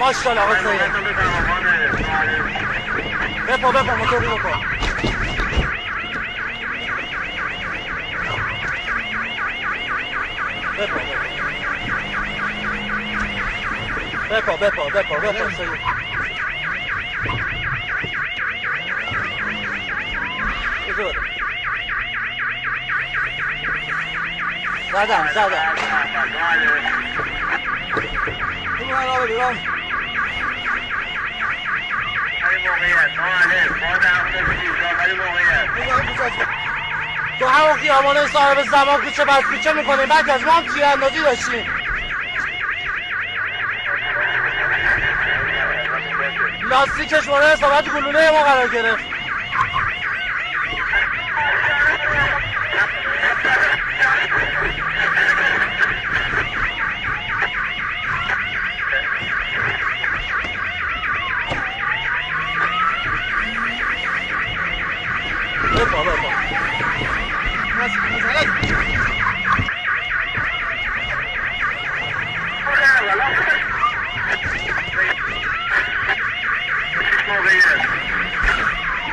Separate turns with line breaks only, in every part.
ماشاءالله آقا سید. بپا موتور رو بپا. بپا سید. زدم تو همون خیابانه صاحب زمان کوچه بس کوچه میکنیم بعد از ما هم تیراندازی داشتیم لاستیکش مورد اصابت گلوله ما قرار گرفت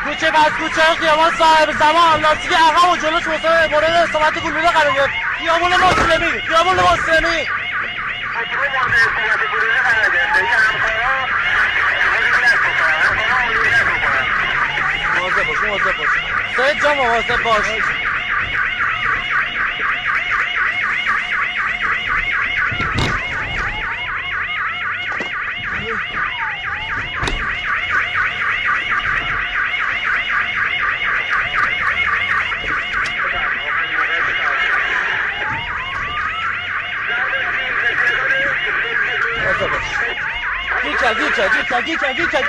کوچه بعد کوچه خیابان صاحب زمان لاستیک عقب و جلوش مورد اصابت گلوله قرار گرفت خیابان مسلمی مواظب باش سید جا مواظب باش گیر کرد